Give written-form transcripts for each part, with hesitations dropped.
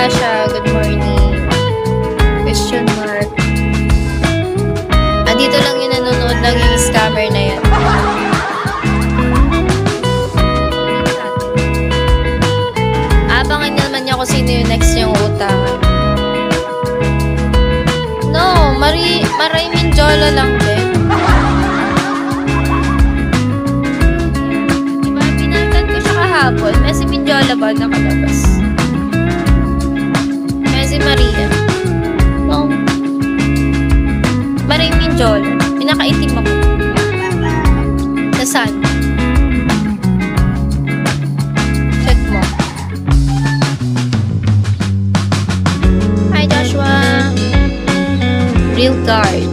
Tasha, good morning. Question mark. Dito lang yung nanonood lang yung scammer na yan. Abangan naman niya kung sino yung next niyang utangan. No, Maray Minjola lang din. Diba, pinantan ko siya kahapon. May si Minjola ba nakalabas? May si Maria. No. Maray Minjola. Pinakaitim ako. Nasaan? Check mo. Hi, Joshua. Real guard.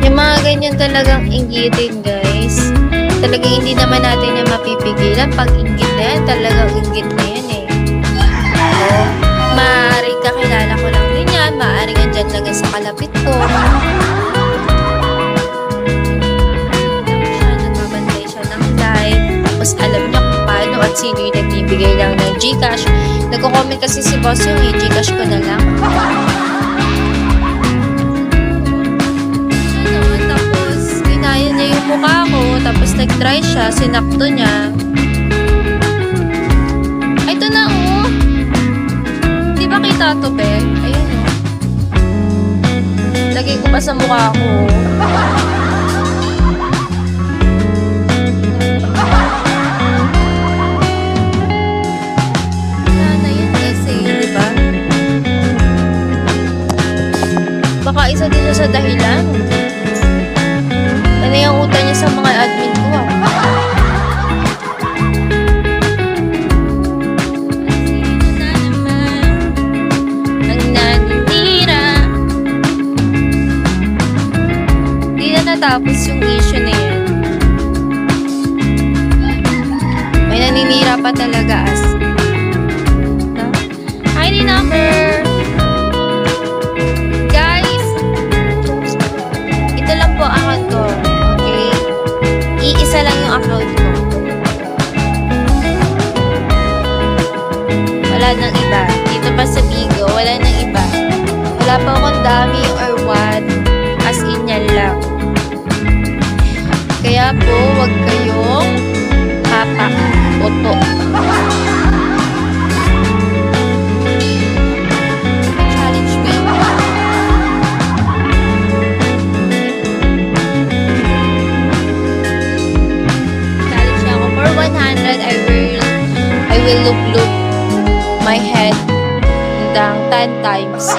Yung mga ganyan talagang inggitin, guys. Talagang hindi naman natin yung mapipigilan. Pag inggit na yan, talagang inggit na yan eh. So, maaaring kakilala ko lang din yan. Maaaring andyan lang sa kalapit ko. Nagbabantay siya ng live. Tapos alam niya kung paano at sino yung nagbibigay lang ng Gcash. Nagko-comment kasi si boss yung Gcash ko na lang. Ayun niya yung mukha ko, tapos nag-try siya, sinakto niya. Ay, ito na, oh. Di ba kita to, be? Ayun, oh. Lagay ko pa sa mukha ko. Sana yun kasi, di ba? Baka isa din siya sa dahilan. Ano yung utang niya sa mga admin ko, ah. Sino na naman ang naninira? Hindi na natapos yung issue na yan. May naninira pa talaga, as. No? ID number! Guys! Ito lang po ang account ko. Iisa lang yung account ko. Wala nang iba. Dito pa sa Bigo, wala nang iba. Wala pa akong dami or what. As in yan lang. Kaya po, wag kayong papakoto. Challenge me. For 100, I will loop my head hanggang 10 times.